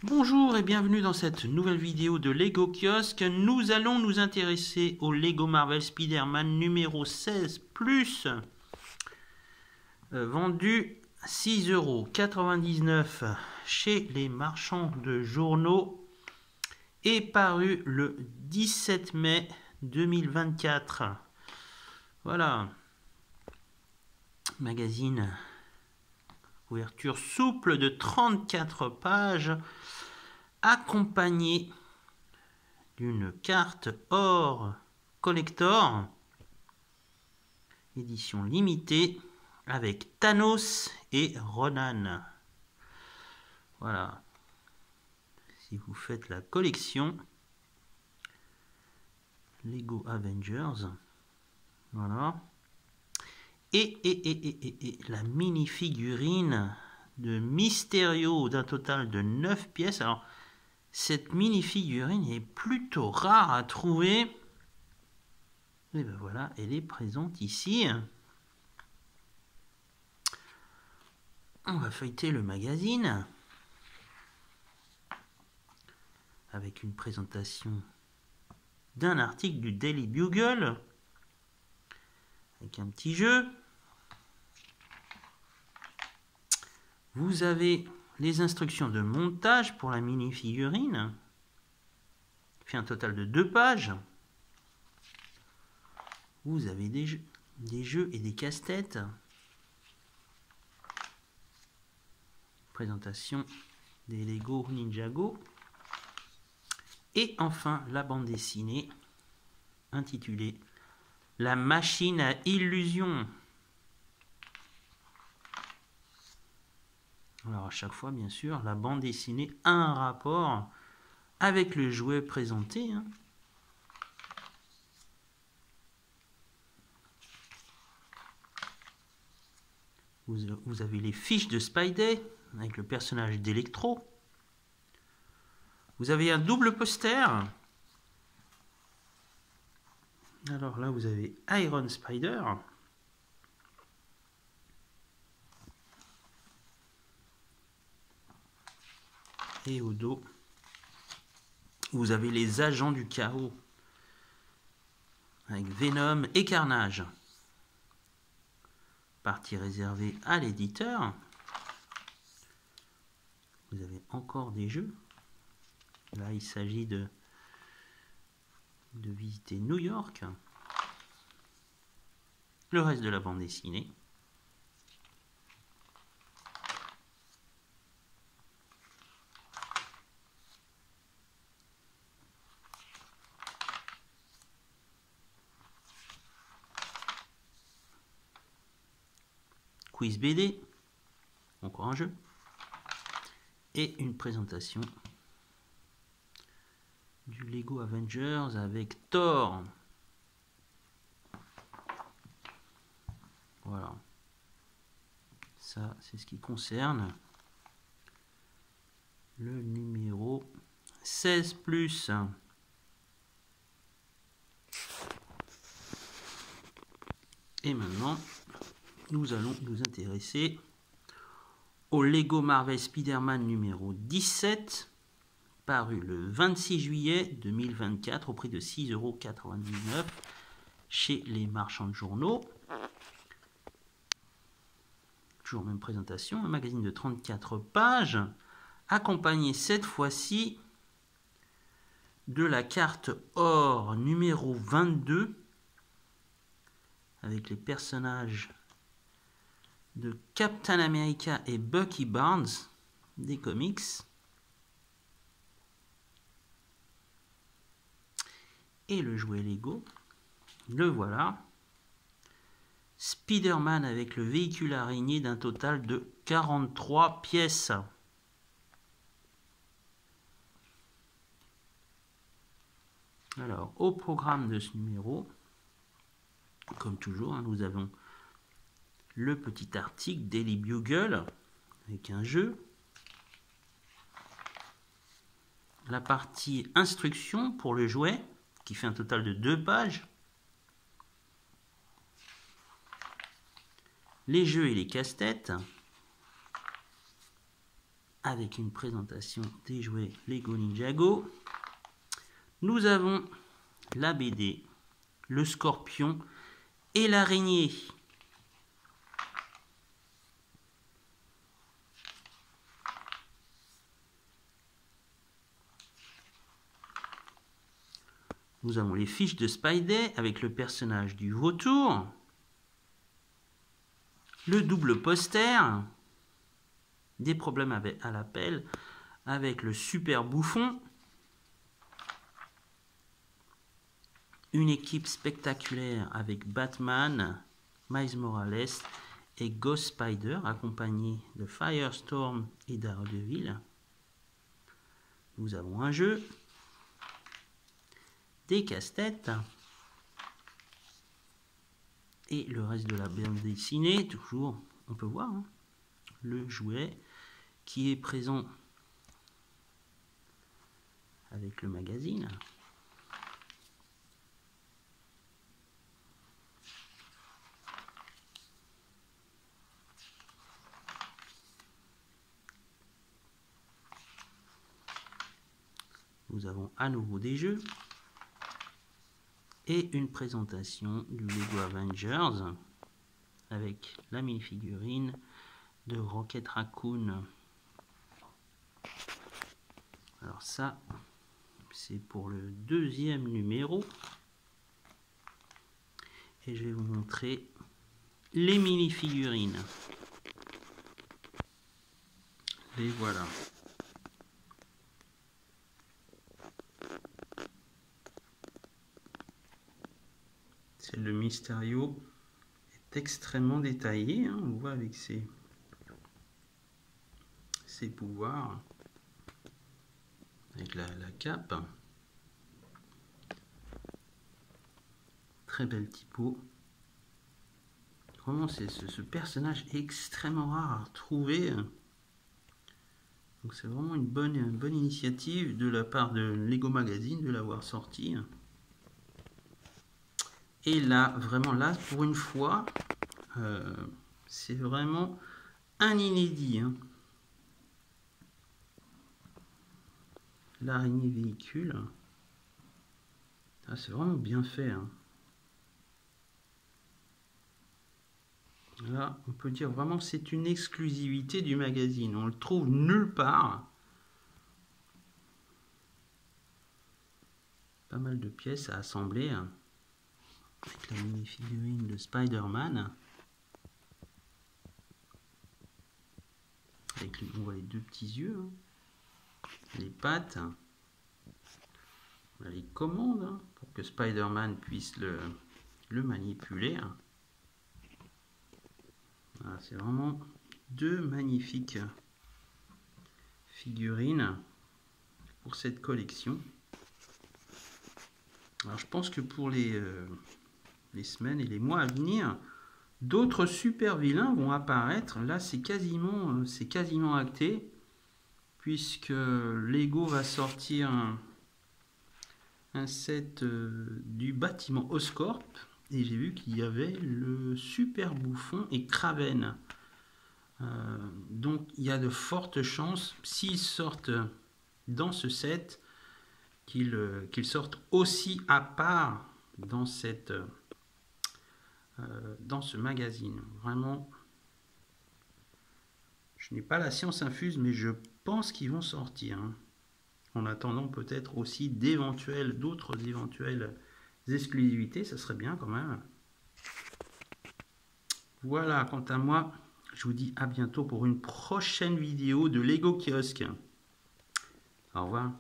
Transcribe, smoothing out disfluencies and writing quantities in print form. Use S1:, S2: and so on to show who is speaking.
S1: Bonjour et bienvenue dans cette nouvelle vidéo de Lego Kiosque. Nous allons nous intéresser au Lego Marvel Spider-Man numéro 16 plus, vendu 6,99 € chez les marchands de journaux et paru le 17 mai 2024. Voilà, magazine, couverture souple de 34 pages, accompagné d'une carte or collector, édition limitée, avec Thanos et Ronan. Voilà, si vous faites la collection Lego Avengers, voilà. Et la mini figurine de Mysterio d'un total de 9 pièces. Alors, cette mini figurine est plutôt rare à trouver. Et ben voilà, elle est présente ici. On va feuilleter le magazine avec une présentation d'un article du Daily Bugle avec un petit jeu. Vous avez les instructions de montage pour la mini figurine, qui fait un total de 2 pages. Vous avez des jeux et des casse-têtes. Présentation des Lego Ninjago. Et enfin la bande dessinée intitulée La machine à illusion. Alors à chaque fois, bien sûr, la bande dessinée a un rapport avec le jouet présenté. Vous avez les fiches de Spidey avec le personnage d'Electro. Vous avez un double poster. Alors là, vous avez Iron Spider. Et au dos, vous avez les agents du chaos avec Venom et Carnage. Partie réservée à l'éditeur. Vous avez encore des jeux. Là, il s'agit de visiter New York. Le reste de la bande dessinée. Quiz BD, encore un jeu, et une présentation du Lego Avengers avec Thor. Voilà, ça c'est ce qui concerne le numéro 16 plus. Et maintenant, nous allons nous intéresser au Lego Marvel Spider-Man numéro 17, paru le 26 juillet 2024 au prix de 6,99 € chez les marchands de journaux. Toujours même présentation, un magazine de 34 pages, accompagné cette fois-ci de la carte or numéro 22, avec les personnages de Captain America et Bucky Barnes des comics. Et le jouet Lego, le voilà. Spider-Man avec le véhicule araignée d'un total de 43 pièces. Alors, au programme de ce numéro, comme toujours, nous avons le petit article Daily Bugle avec un jeu, la partie instruction pour le jouet qui fait un total de 2 pages, les jeux et les casse-têtes, avec une présentation des jouets Lego Ninjago. Nous avons la BD, le scorpion et l'araignée. Nous avons les fiches de Spidey avec le personnage du vautour, le double poster, des problèmes à l'appel avec le super bouffon, une équipe spectaculaire avec Batman, Miles Morales et Ghost Spider accompagnés de Firestorm et Daredevil. Nous avons un jeu, des casse-têtes et le reste de la bande dessinée. Toujours, on peut voir le jouet qui est présent avec le magazine. Nous avons à nouveau des jeux et une présentation du Lego Avengers avec la mini-figurine de Rocket Raccoon. Alors ça, c'est pour le deuxième numéro. Et je vais vous montrer les mini-figurines. Les voilà. Celle de Mysterio est extrêmement détaillée. On voit avec ses pouvoirs. Avec la cape. Très belle typo. Vraiment, ce personnage est extrêmement rare à retrouver. Donc c'est vraiment une bonne initiative de la part de Lego Magazine de l'avoir sorti. Et là, vraiment là, pour une fois, c'est vraiment un inédit. L'araignée véhicule. Ah, c'est vraiment bien fait. Là, on peut dire vraiment que c'est une exclusivité du magazine. On le trouve nulle part. Pas mal de pièces à assembler. Avec la mini-figurine de Spider-Man. On voit les deux petits yeux. Les pattes. On a les commandes pour que Spider-Man puisse le manipuler. Voilà, c'est vraiment deux magnifiques figurines pour cette collection. Alors je pense que pour les semaines et les mois à venir, d'autres super vilains vont apparaître. Là, c'est quasiment acté, puisque Lego va sortir un set du bâtiment Oscorp. Et j'ai vu qu'il y avait le super bouffon et Kraven. Donc il y a de fortes chances, s'ils sortent dans ce set, qu'ils sortent aussi à part dans ce magazine. Vraiment, je n'ai pas la science infuse, mais je pense qu'ils vont sortir. En attendant peut-être aussi d'autres éventuelles exclusivités, ça serait bien quand même. Voilà, quant à moi, je vous dis à bientôt pour une prochaine vidéo de Lego Kiosque. Au revoir.